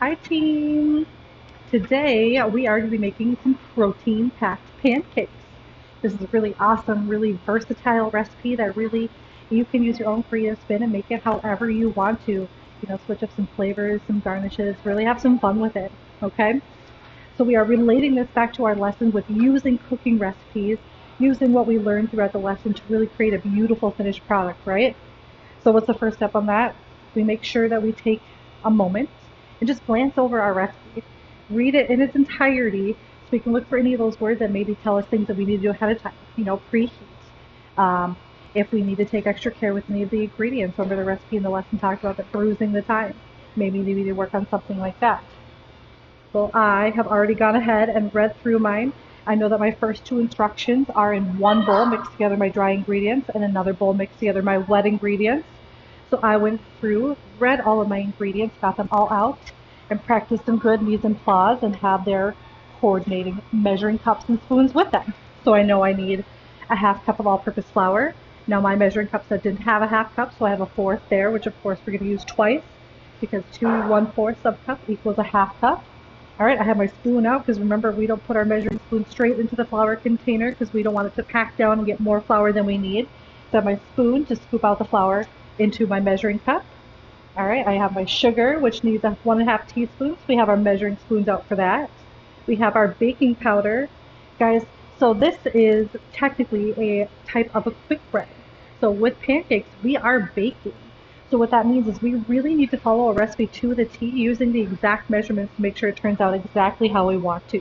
Hi team! Today we are going to be making some protein-packed pancakes. This is a really awesome, really versatile recipe that really you can use your own creative spin and make it however you want to. Switch up some flavors, some garnishes, really have some fun with it. Okay? So we are relating this back to our lesson with using cooking recipes, using what we learned throughout the lesson to really create a beautiful finished product, right? So what's the first step on that? We make sure that we take a moment and just glance over our recipe. Read it in its entirety so we can look for any of those words that maybe tell us things that we need to do ahead of time. Preheat. Um, if we need to take extra care with any of the ingredients, remember the recipe in the lesson talked about the bruising the thyme. Maybe we need to work on something like that. Well, I have already gone ahead and read through mine. I know that my first two instructions are in one bowl, mix together my dry ingredients, and another bowl, mix together my wet ingredients. So I went through, read all of my ingredients, got them all out, and practiced some good mise en place and have their coordinating measuring cups and spoons with them. So I know I need a half cup of all-purpose flour. Now my measuring cups that didn't have a half cup, so I have a fourth there, which of course we're going to use twice because 2 1/4 of cup equals a half cup. All right, I have my spoon out because remember we don't put our measuring spoon straight into the flour container because we don't want it to pack down and get more flour than we need. So I have my spoon to scoop out the flour into my measuring cup. All right, I have my sugar, which needs 1½ teaspoons. We have our measuring spoons out for that. We have our baking powder. Guys, so this is technically a type of a quick bread. So with pancakes, we are baking. So what that means is we really need to follow a recipe to the T using the exact measurements to make sure it turns out exactly how we want to.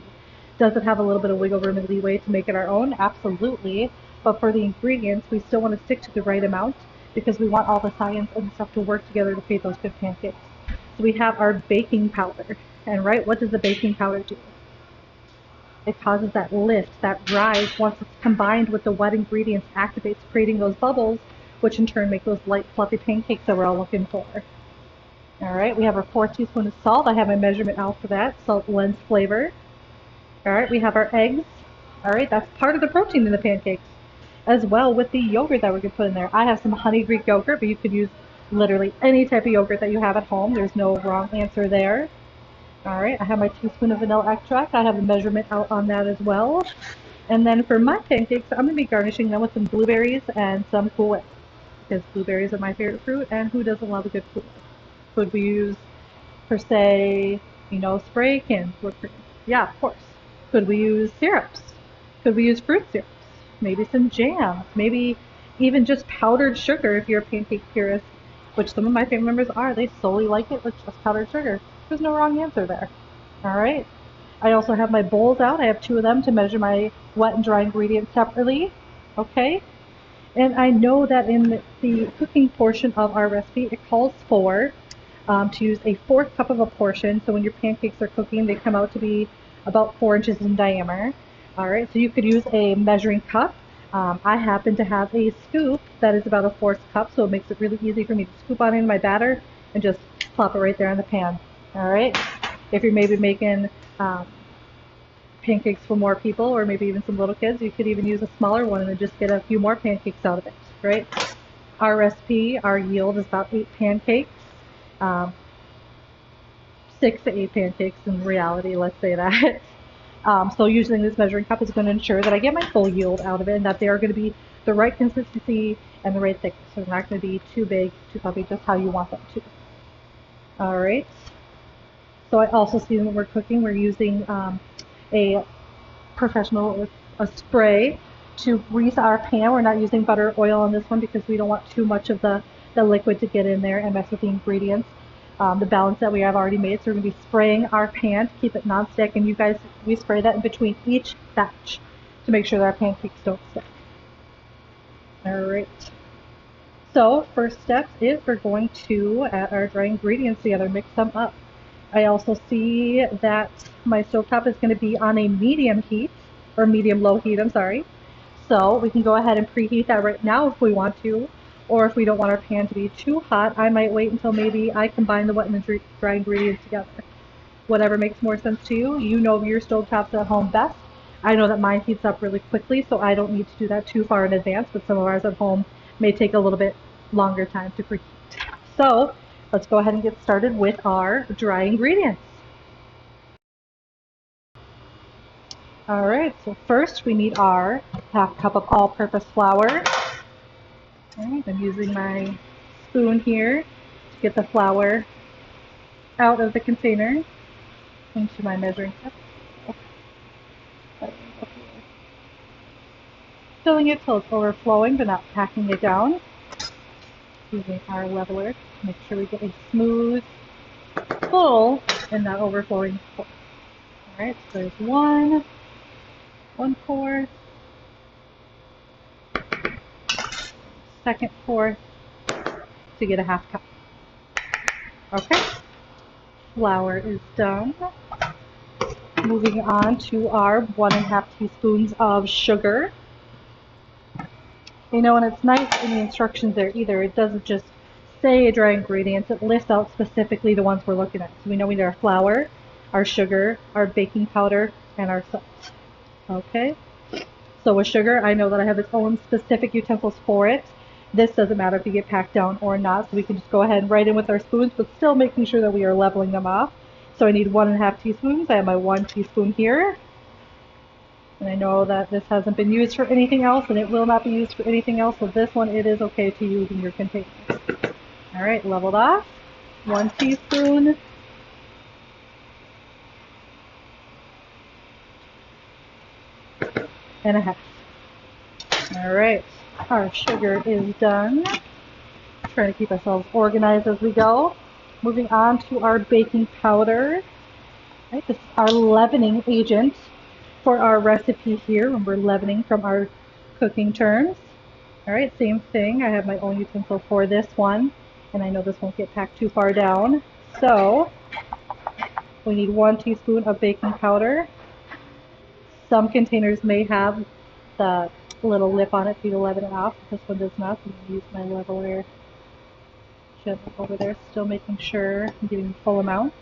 Does it have a little bit of wiggle room and leeway to make it our own? Absolutely. But for the ingredients, we still want to stick to the right amount because we want all the science and stuff to work together to create those good pancakes. So we have our baking powder. And right, what does the baking powder do? It causes that lift, that rise. Once it's combined with the wet ingredients, activates creating those bubbles, which in turn make those light, fluffy pancakes that we're all looking for. All right, we have our 4 teaspoons of salt. I have my measurement out for that. Salt blends flavor. All right, we have our eggs. All right, that's part of the protein in the pancakes, as well with the yogurt that we're going to put in there. I have some honey Greek yogurt, but you could use literally any type of yogurt that you have at home. There's no wrong answer there. All right, I have my teaspoon of vanilla extract. I have the measurement out on that as well. And then for my pancakes, I'm going to be garnishing them with some blueberries and some Cool Whip, because blueberries are my favorite fruit, and who doesn't love a good Cool Whip? Could we use, per se, spray canned whipped cream? Yeah, of course. Could we use syrups? Could we use fruit syrups? Maybe some jams, maybe even just powdered sugar if you're a pancake purist, which some of my family members are. They solely like it with just powdered sugar. There's no wrong answer there. All right. I also have my bowls out. I have 2 of them to measure my wet and dry ingredients separately. Okay. And I know that in the cooking portion of our recipe, it calls for to use a 1/4 cup of a portion. So when your pancakes are cooking, they come out to be about 4 inches in diameter. All right, so you could use a measuring cup. I happen to have a scoop that is about a 1/4 cup, so it makes it really easy for me to scoop on in my batter and just plop it right there in the pan. All right, if you're maybe making pancakes for more people or maybe even some little kids, you could even use a smaller one and then just get a few more pancakes out of it, right? Our recipe, our yield is about 8 pancakes. 6 to 8 pancakes in reality, let's say that. So using this measuring cup is going to ensure that I get my full yield out of it and that they are going to be the right consistency and the right thickness. So they're not going to be too big, too fluffy, just how you want them to. All right. So I also see when we're cooking, we're using a professional a spray to grease our pan. We're not using butter or oil on this one because we don't want too much of the liquid to get in there and mess with the ingredients. The balance that we have already made, so we're going to be spraying our pan to keep it non-stick, and you guys, we spray that in between each batch to make sure that our pancakes don't stick. Alright, so first step is we're going to add our dry ingredients together, mix them up. I also see that my stovetop is going to be on a medium heat, or medium-low heat, I'm sorry. So we can go ahead and preheat that right now if we want to. Or if we don't want our pan to be too hot, I might wait until maybe I combine the wet and the dry ingredients together. Whatever makes more sense to you. You know your stovetops at home best. I know that mine heats up really quickly, so I don't need to do that too far in advance, but some of ours at home may take a little bit longer time to preheat. So let's go ahead and get started with our dry ingredients. All right, so first we need our half cup of all-purpose flour. All right, I'm using my spoon here to get the flour out of the container into my measuring cup. Filling it till it's overflowing, but not packing it down. Using our leveler to make sure we get a smooth, full, and not overflowing pour. All right, so there's one pour, second pour to get a half cup. Okay, flour is done. Moving on to our 1.5 teaspoons of sugar. You know, and it's nice in the instructions there either. It doesn't just say dry ingredients, it lists out specifically the ones we're looking at. So we know we need our flour, our sugar, our baking powder, and our salt. Okay? So with sugar, I know that I have its own specific utensils for it. This doesn't matter if you get packed down or not, so we can just go ahead and write in with our spoons, but still making sure that we are leveling them off. So I need 1.5 teaspoons. I have my 1 teaspoon here. And I know that this hasn't been used for anything else, and it will not be used for anything else, so this one it is okay to use in your container. Alright, leveled off. 1 teaspoon. And a half. Alright, our sugar is done. Trying to keep ourselves organized as we go. Moving on to our baking powder. Right, this is our leavening agent for our recipe here when we're leavening from our cooking terms. Alright, same thing. I have my own utensil for this one, and I know this won't get packed too far down. So, we need 1 teaspoon of baking powder. Some containers may have the little lip on it for you to leaven it off. This one does not, so I'm going to use my leveler gently over there, still making sure I'm giving the full amount.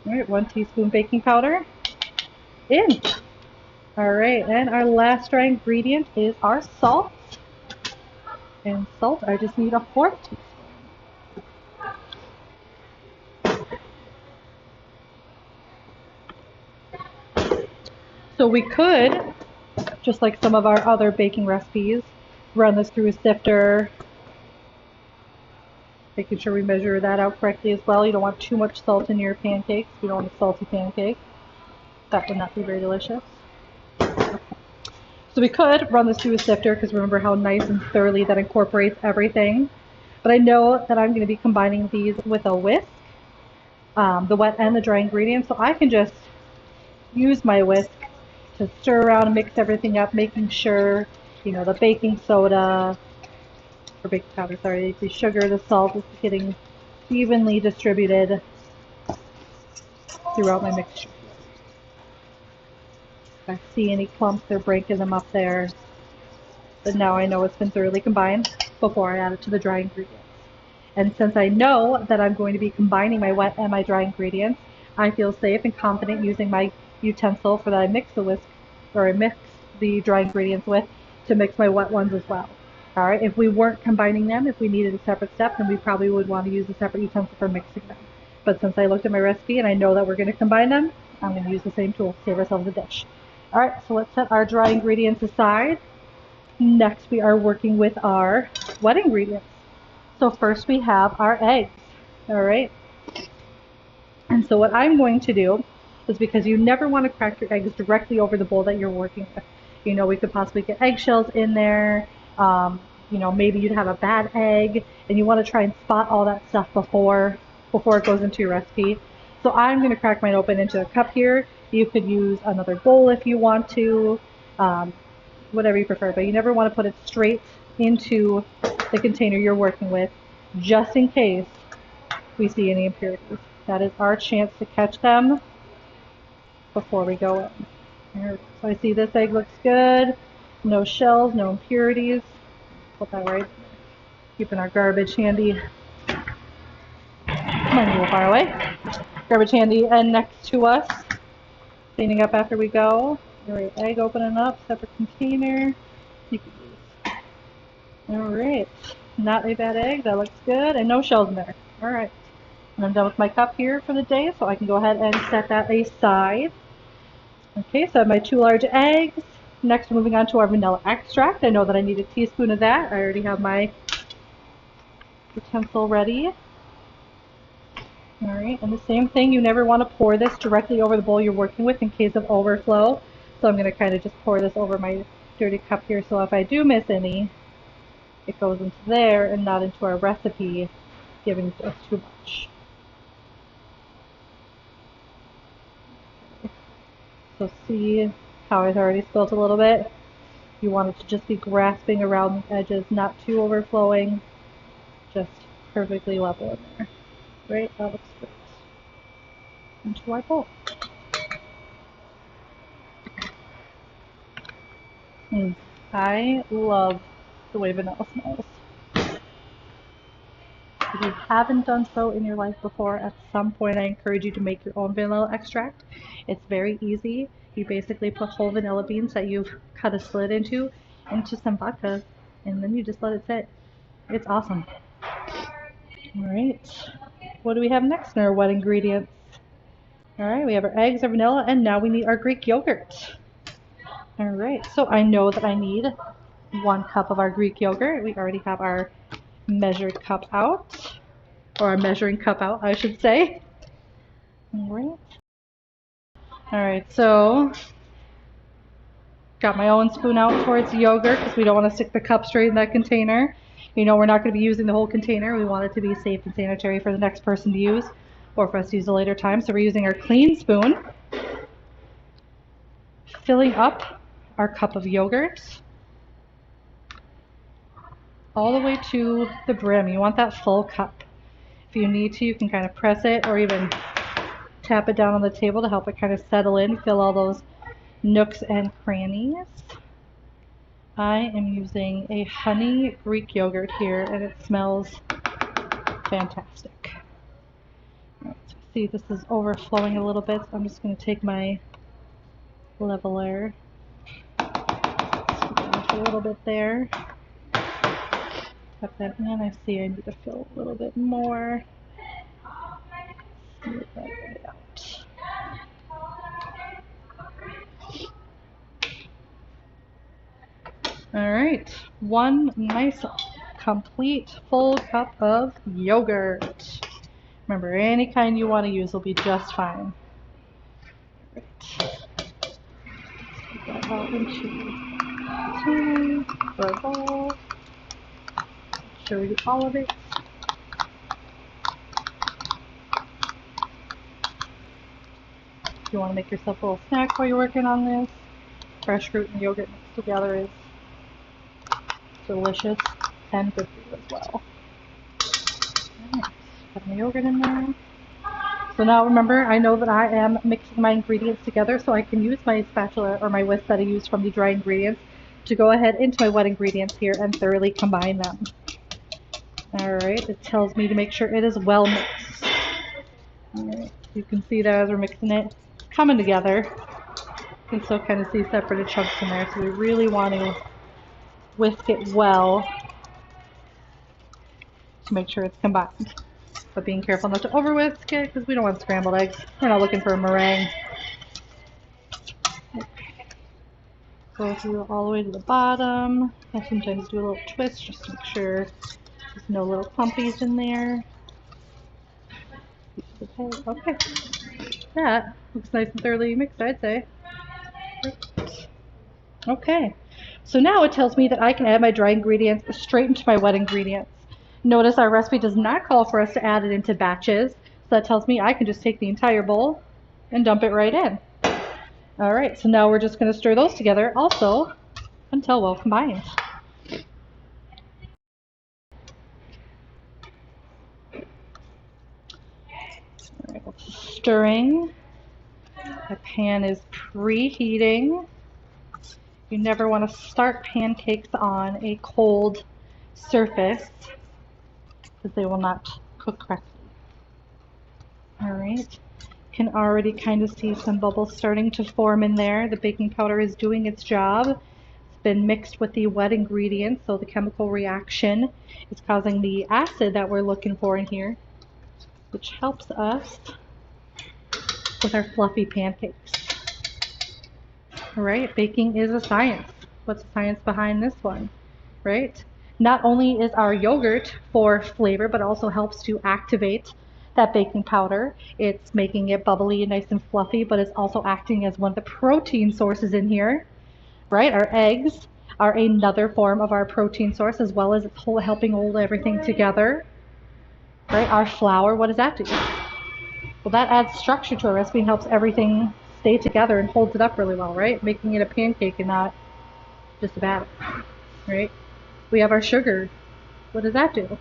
Alright, 1 teaspoon baking powder in. Alright, and our last dry ingredient is our salt. And salt, I just need a 1/4 teaspoon. So we could, just like some of our other baking recipes, run this through a sifter, making sure we measure that out correctly as well. You don't want too much salt in your pancakes. You don't want a salty pancake. That would not be very delicious. So we could run this through a sifter, because remember how nice and thoroughly that incorporates everything. But I know that I'm going to be combining these with a whisk, the wet and the dry ingredients, so I can just use my whisk to stir around and mix everything up, making sure, you know, the baking soda, or baking powder, sorry, the sugar, the salt is getting evenly distributed throughout my mixture. If I see any clumps, they're breaking them up there. But now I know it's been thoroughly combined before I add it to the dry ingredients. And since I know that I'm going to be combining my wet and my dry ingredients, I feel safe and confident using my utensil for that I mix the dry ingredients with to mix my wet ones as well. Alright, if we weren't combining them, if we needed a separate step, then we probably would want to use a separate utensil for mixing them. But since I looked at my recipe and I know that we're going to combine them, I'm going to use the same tool to save ourselves a dish. Alright, so let's set our dry ingredients aside. Next we are working with our wet ingredients. So first we have our eggs. Alright, and so what I'm going to do is, because you never want to crack your eggs directly over the bowl that you're working with. You know, we could possibly get eggshells in there. You know, maybe you'd have a bad egg, and you want to try and spot all that stuff before it goes into your recipe. So I'm going to crack mine open into a cup here. You could use another bowl if you want to, whatever you prefer, but you never want to put it straight into the container you're working with, just in case we see any impurities. That is our chance to catch them before we go in. Here, so I see this egg looks good. No shells, no impurities. Put that right. Keeping our garbage handy. Mine's a little far away. Garbage handy and next to us. Cleaning up after we go. Alright, egg opening up, separate container. You can use. Alright, not a bad egg. That looks good. And no shells in there. Alright. And I'm done with my cup here for the day, so I can go ahead and set that aside. Okay, so I have my 2 large eggs. Next, moving on to our vanilla extract. I know that I need a teaspoon of that. I already have my utensil ready. Alright, and the same thing, you never want to pour this directly over the bowl you're working with in case of overflow. So I'm going to kind of just pour this over my dirty cup here, so if I do miss any, it goes into there and not into our recipe, giving us too much. So see how I've already spilled a little bit? You want it to just be grasping around the edges, not too overflowing, just perfectly level in there. Right, that looks great. Into our bowl. I love the way vanilla smells. If you haven't done so in your life before, at some point I encourage you to make your own vanilla extract. It's very easy. You basically put whole vanilla beans that you've cut a slit into some vodka, and then you just let it sit. It's awesome. Alright, what do we have next in our wet ingredients? Alright, we have our eggs, our vanilla, and now we need our Greek yogurt. Alright, so I know that I need 1 cup of our Greek yogurt. We already have our measured cup out, or our measuring cup out, I should say. Alright, so got my own spoon out towards the yogurt because we don't want to stick the cup straight in that container. You know, we're not going to be using the whole container. We want it to be safe and sanitary for the next person to use, or for us to use a later time. So we're using our clean spoon, filling up our cup of yogurt all the way to the brim. You want that full cup. If you need to, you can kind of press it or even tap it down on the table to help it kind of settle in, fill all those nooks and crannies. I am using a honey Greek yogurt here, and it smells fantastic. Right, so see, this is overflowing a little bit, so I'm just going to take my leveler, a little bit there, tuck that in. I see I need to fill a little bit more. Smooth that right out. Alright, 1 nice complete full cup of yogurt. Remember, any kind you want to use will be just fine. Right. Put that out into our bowl. Make sure we get all of it. If you want to make yourself a little snack while you're working on this, fresh fruit and yogurt mixed together is delicious and good for you as well. Alright, put my yogurt in there. So now remember, I know that I am mixing my ingredients together, so I can use my spatula or my whisk that I used from the dry ingredients to go ahead into my wet ingredients here and thoroughly combine them. Alright, it tells me to make sure it is well mixed. Alright, you can see that as we're mixing it, it's coming together. You can still kind of see separated chunks in there, so we really want to whisk it well to make sure it's combined. But being careful not to over whisk it because we don't want scrambled eggs. We're not looking for a meringue. Okay. Go through all the way to the bottom. I sometimes do a little twist just to make sure there's no little clumpies in there. Okay. That looks nice and thoroughly mixed, I'd say. Okay. So now it tells me that I can add my dry ingredients straight into my wet ingredients. Notice our recipe does not call for us to add it into batches, so that tells me I can just take the entire bowl and dump it right in. Alright, so now we're just going to stir those together also until well combined. Alright, stirring. The pan is preheating. You never want to start pancakes on a cold surface because they will not cook correctly. Alright, can already kind of see some bubbles starting to form in there. The baking powder is doing its job. It's been mixed with the wet ingredients, so the chemical reaction is causing the acid that we're looking for in here, which helps us with our fluffy pancakes. right? Baking is a science. What's the science behind this one, right? Not only is our yogurt for flavor, but also helps to activate that baking powder. It's making it bubbly and nice and fluffy, but it's also acting as one of the protein sources in here, right? Our eggs are another form of our protein source, as well as it's helping hold everything together, right? Our flour, what does that do? Well, that adds structure to a recipe and helps everything stay together and holds it up really well, right? Making it a pancake and not just a batter, right? We have our sugar. What does that do?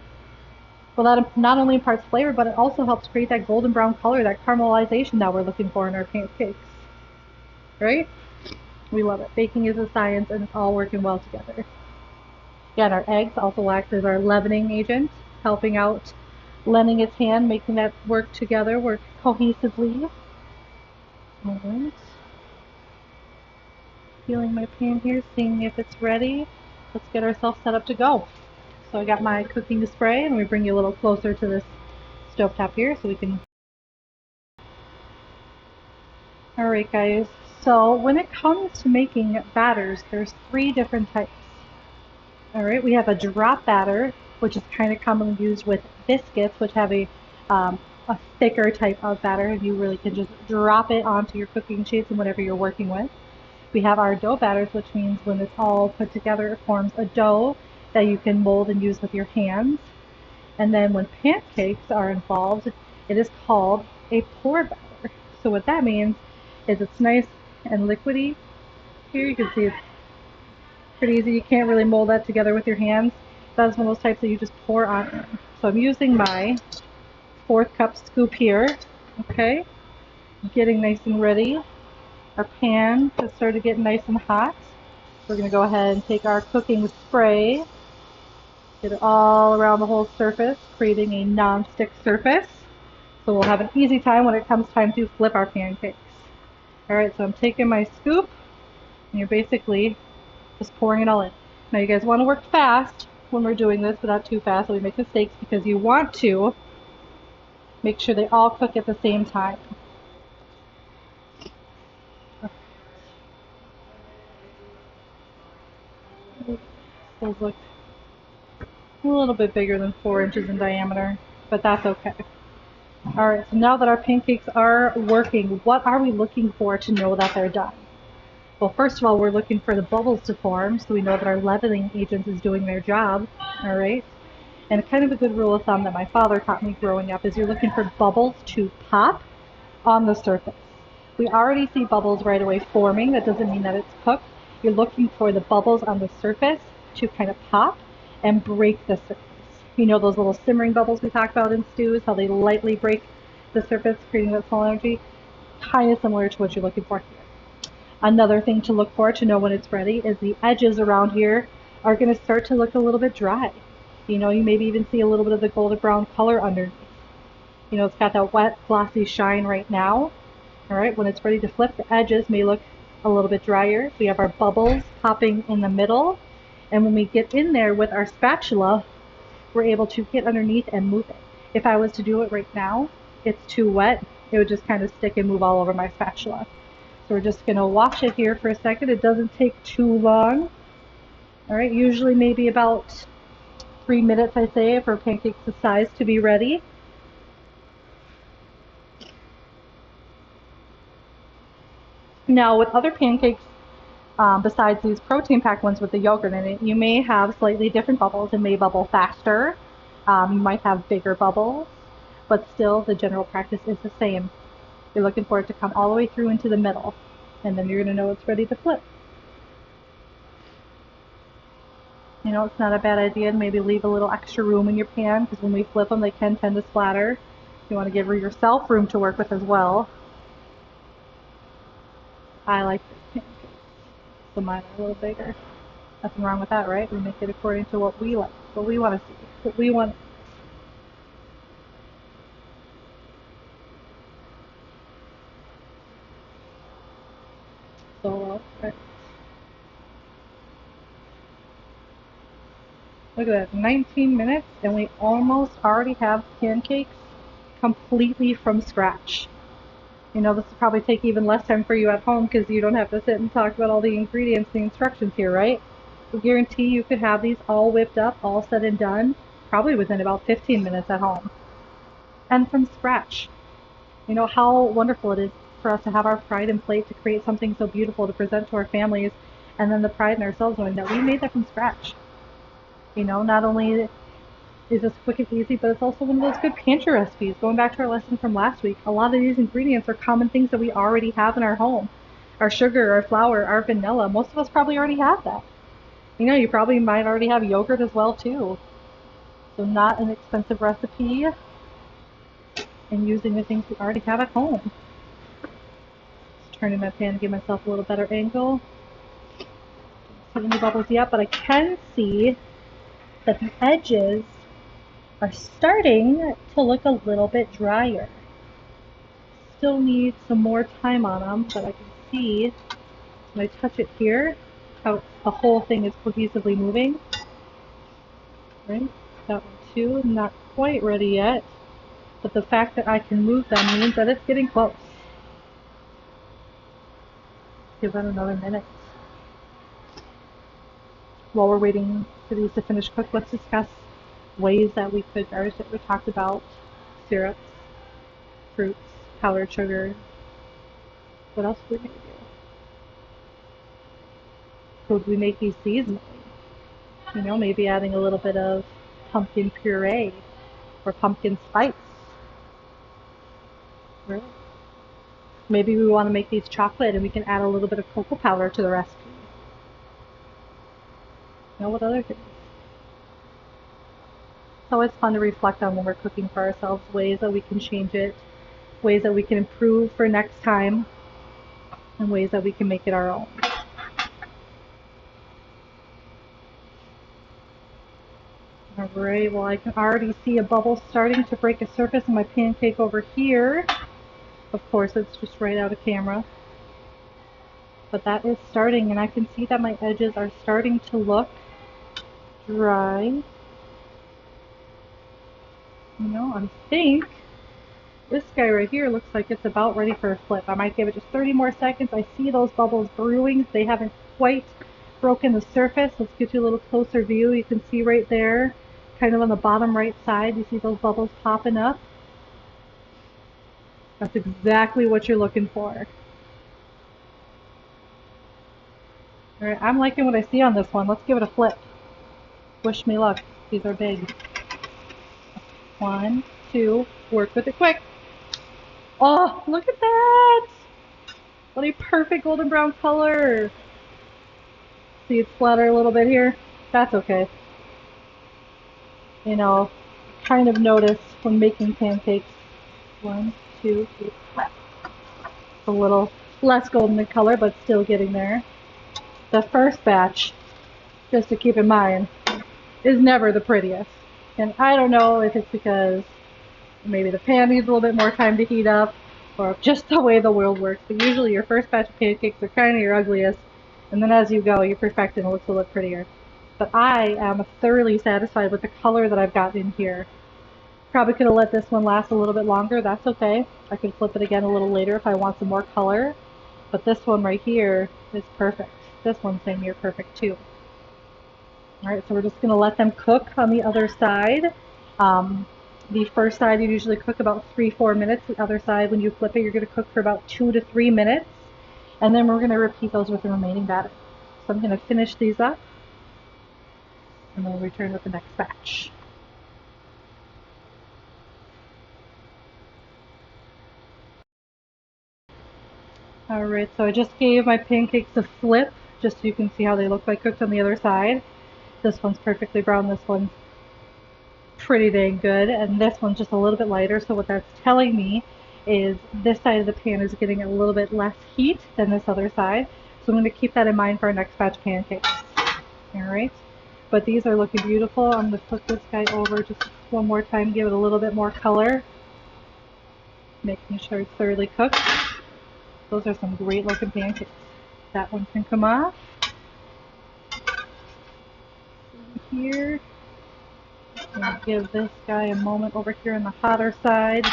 Well, that not only imparts flavor, but it also helps create that golden brown color, that caramelization that we're looking for in our pancakes, right? We love it. Baking is a science, and it's all working well together. Yeah, and our eggs also act as our leavening agent, helping out, lending its hand, making that work together, work cohesively. All right. Feeling my pan here, seeing if it's ready. Let's get ourselves set up to go. So I got my cooking spray, and we bring you a little closer to this stovetop here so we can. Alright guys, so when it comes to making batters, there's 3 different types. Alright, we have a drop batter, which is kind of commonly used with biscuits, which have a thicker type of batter, and you really can just drop it onto your cooking sheets and whatever you're working with. We have our dough batters, which means when it's all put together, it forms a dough that you can mold and use with your hands. And then when pancakes are involved, it is called a pour batter. So what that means is it's nice and liquidy. Here you can see it's pretty easy. You can't really mold that together with your hands. That's one of those types that you just pour on in. So I'm using my 4th cup scoop here. Okay, getting nice and ready. Our pan has started getting nice and hot. We're going to go ahead and take our cooking spray, get it all around the whole surface, creating a non-stick surface. So we'll have an easy time when it comes time to flip our pancakes. Alright, so I'm taking my scoop, and you're basically just pouring it all in. Now you guys want to work fast when we're doing this, but not too fast so we make mistakes, because you want to make sure they all cook at the same time. Those look a little bit bigger than 4 inches in diameter, but that's okay. Alright, so now that our pancakes are working, what are we looking for to know that they're done? Well, first of all, we're looking for the bubbles to form, so we know that our leavening agent is doing their job. Alright? And kind of a good rule of thumb that my father taught me growing up is you're looking for bubbles to pop on the surface. We already see bubbles right away forming. That doesn't mean that it's cooked. You're looking for the bubbles on the surface to kind of pop and break the surface. You know those little simmering bubbles we talked about in stews, how they lightly break the surface, creating that small energy? Kind of similar to what you're looking for here. Another thing to look for to know when it's ready is the edges around here are going to start to look a little bit dry. You know, you maybe even see a little bit of the golden brown color underneath. You know, it's got that wet, glossy shine right now. Alright, when it's ready to flip, the edges may look a little bit drier. We have our bubbles popping in the middle. And when we get in there with our spatula, we're able to get underneath and move it. If I was to do it right now, it's too wet. It would just kind of stick and move all over my spatula. So we're just going to watch it here for a second. It doesn't take too long. Alright, usually maybe about 3 minutes, I say, for pancakes this size to be ready. Now, with other pancakes, besides these protein-packed ones with the yogurt in it, you may have slightly different bubbles. It may bubble faster. You might have bigger bubbles, but still the general practice is the same. You're looking for it to come all the way through into the middle, and then you're going to know it's ready to flip. You know, it's not a bad idea to maybe leave a little extra room in your pan, because when we flip them, they can tend to splatter. You want to give yourself room to work with as well. I like this pancake, so mine are a little bigger. Nothing wrong with that, right? We make it according to what we like, what we want to see, what we want. So, look at that, 19 minutes, and we almost already have pancakes completely from scratch. You know, this will probably take even less time for you at home because you don't have to sit and talk about all the ingredients and the instructions here, right? I guarantee you could have these all whipped up, all said and done, probably within about 15 minutes at home. And from scratch. You know how wonderful it is for us to have our pride and plate to create something so beautiful to present to our families, and then the pride in ourselves knowing that we made that from scratch. You know, not only is this quick and easy, but it's also one of those good pantry recipes. Going back to our lesson from last week, a lot of these ingredients are common things that we already have in our home. Our sugar, our flour, our vanilla, most of us probably already have that. You know, you probably might already have yogurt as well too. So not an expensive recipe, and using the things we already have at home. Just turning my pan to give myself a little better angle. Don't see any bubbles yet, but I can see that the edges are starting to look a little bit drier. Still need some more time on them, but I can see when I touch it here how the whole thing is cohesively moving. Right? That one too, not quite ready yet, but the fact that I can move them means that it's getting close. Give that another minute. While we're waiting for these to finish cook, let's discuss ways that we could, we talked about syrups, fruits, powdered sugar. What else would we maybe do? Could we make these seasonally? You know, maybe adding a little bit of pumpkin puree or pumpkin spice. Right? Maybe we want to make these chocolate and we can add a little bit of cocoa powder to the recipe. You know, what other things? It's always fun to reflect on when we're cooking for ourselves, ways that we can change it, ways that we can improve for next time, and ways that we can make it our own. Alright, well I can already see a bubble starting to break a surface in my pancake over here. Of course, it's just right out of camera. But that is starting, and I can see that my edges are starting to look dry. You know, I think this guy right here looks like it's about ready for a flip. I might give it just 30 more seconds. I see those bubbles brewing. They haven't quite broken the surface. Let's get you a little closer view. You can see right there, kind of on the bottom right side, you see those bubbles popping up. That's exactly what you're looking for. Alright, I'm liking what I see on this one. Let's give it a flip. Wish me luck. These are big. 1, 2, work with it quick. Oh, look at that! What a perfect golden brown color. See it splatter a little bit here? That's okay. You know, kind of notice when making pancakes. 1, 2, 3, flip. A little less golden in color, but still getting there. The first batch, just to keep in mind, is never the prettiest. And I don't know if it's because maybe the pan needs a little bit more time to heat up, or just the way the world works, but usually your first batch of pancakes are kind of your ugliest, and then as you go, you perfect and it looks a little prettier. But I am thoroughly satisfied with the color that I've gotten in here. Probably could have let this one last a little bit longer, that's okay. I could flip it again a little later if I want some more color, but this one right here is perfect. This one's same near perfect too. Alright, so we're just going to let them cook on the other side. The first side you usually cook about 3-4 minutes. The other side, when you flip it, you're going to cook for about 2 to 3 minutes. And then we're going to repeat those with the remaining batter. So I'm going to finish these up, and then we'll return with the next batch. Alright, so I just gave my pancakes a flip, just so you can see how they look like cooked on the other side. This one's perfectly brown, this one's pretty dang good, and this one's just a little bit lighter, so what that's telling me is this side of the pan is getting a little bit less heat than this other side, so I'm going to keep that in mind for our next batch of pancakes. Alright, but these are looking beautiful. I'm going to flip this guy over just one more time, give it a little bit more color, making sure it's thoroughly cooked. Those are some great looking pancakes. That one can come off. Here. We'll give this guy a moment over here on the hotter side,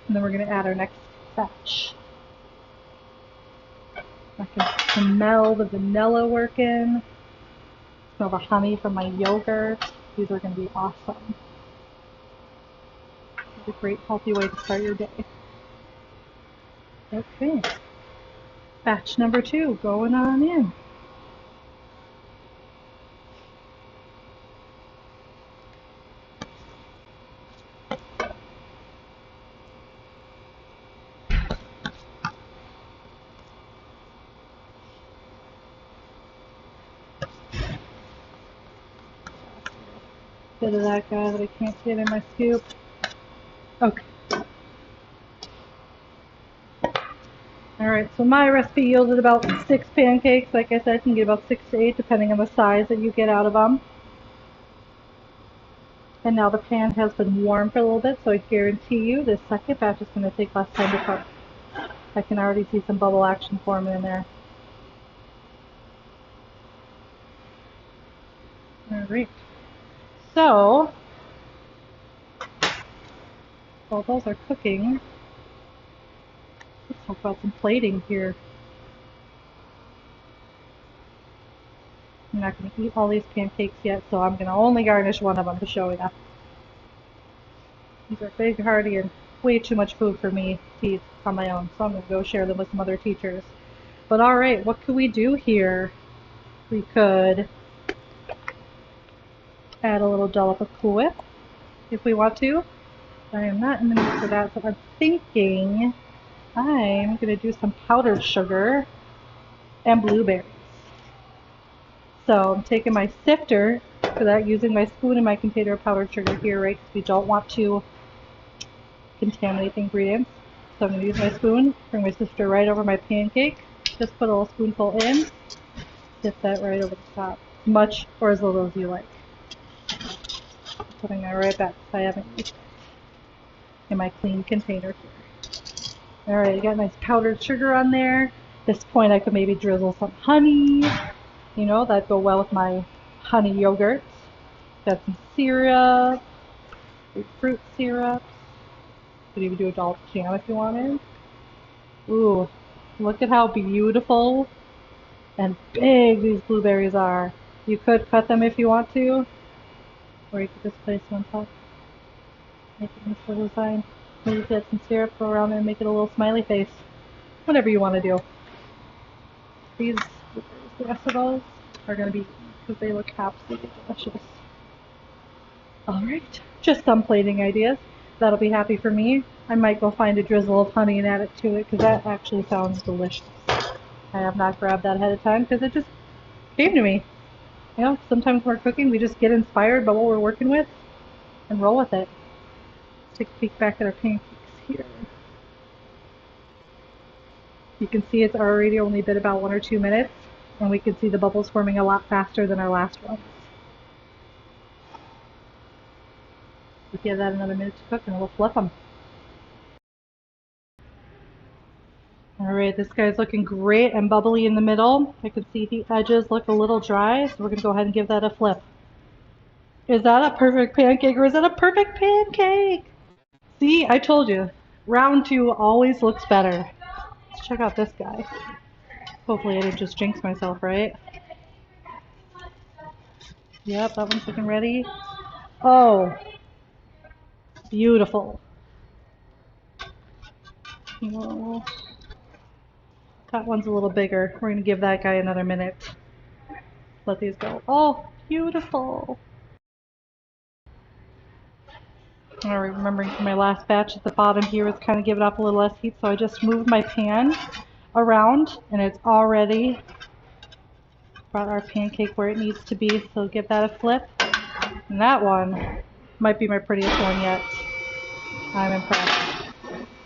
and then we're going to add our next batch. I can smell the vanilla working, smell the honey from my yogurt. These are going to be awesome. It's a great healthy way to start your day. Okay, batch number 2 going on in. Bit of that guy that I can't get in my scoop. Okay. Alright, so my recipe yielded about 6 pancakes. Like I said, you can get about 6 to 8 depending on the size that you get out of them. And now the pan has been warm for a little bit, so I guarantee you this second batch is going to take less time to cook. I can already see some bubble action forming in there. Alright. So, while those are cooking, let's talk about some plating here. I'm not going to eat all these pancakes yet, so I'm going to only garnish one of them to show you. These are big, hearty, and way too much food for me to eat on my own, so I'm going to go share them with some other teachers. But alright, what could we do here? We could add a little dollop of Cool Whip if we want to. I am not in the mood for that, so I'm thinking I'm going to do some powdered sugar and blueberries. So I'm taking my sifter for that, using my spoon and my container of powdered sugar here, right? Because we don't want to contaminate the ingredients. So I'm going to use my spoon, bring my sifter right over my pancake, just put a little spoonful in, dip that right over the top, much or as little as you like. Putting that right back because I haven't used it in my clean container here. Alright, I got nice powdered sugar on there. At this point I could maybe drizzle some honey. You know, that'd go well with my honey yogurt. Got some syrup, fruit syrup. Could even do a dollop of jam if you wanted. Ooh, look at how beautiful and big these blueberries are. You could cut them if you want to, or you could just place them on top. Make it this little design. Maybe get some syrup, go around there and make it a little smiley face. Whatever you want to do. These blueberries, the rest of those are going to be, because they look absolutely delicious. Alright, just some plating ideas. That'll be happy for me. I might go find a drizzle of honey and add it to it, because that actually sounds delicious. I have not grabbed that ahead of time, because it just came to me. You know, sometimes when we're cooking, we just get inspired by what we're working with, and roll with it. Let's take a peek back at our pancakes here. You can see it's already only been about 1 or 2 minutes, and we can see the bubbles forming a lot faster than our last ones. We'll give that another minute to cook and we'll flip them. Alright, this guy's looking great and bubbly in the middle. I can see the edges look a little dry, so we're going to go ahead and give that a flip. Is that a perfect pancake or is that a perfect pancake? See, I told you, round 2 always looks better. Let's check out this guy. Hopefully I didn't just jinx myself, right? Yep, that one's looking ready. Oh, beautiful. Oh, that one's a little bigger. We're going to give that guy another minute. Let these go. Oh, beautiful. Alright, remembering from my last batch at the bottom here was kind of giving up a little less heat, so I just moved my pan around and it's already brought our pancake where it needs to be, so give that a flip. And that one might be my prettiest one yet. I'm impressed.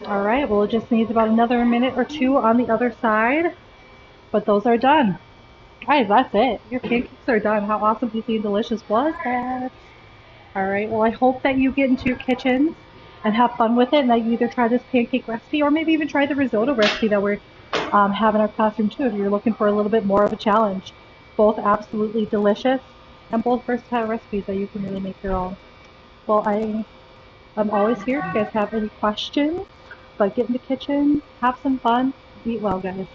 Alright, well it just needs about another minute or 2 on the other side, but those are done. Guys, that's it. Your pancakes are done. How awesome, easy, and delicious was that? Alright, well I hope that you get into your kitchens and have fun with it, and that you either try this pancake recipe or maybe even try the risotto recipe that we're have in our classroom too, if you're looking for a little bit more of a challenge. Both absolutely delicious and both versatile recipes that you can really make your own. Well, I'm always here if you guys have any questions, but get in the kitchen, have some fun, eat well, guys.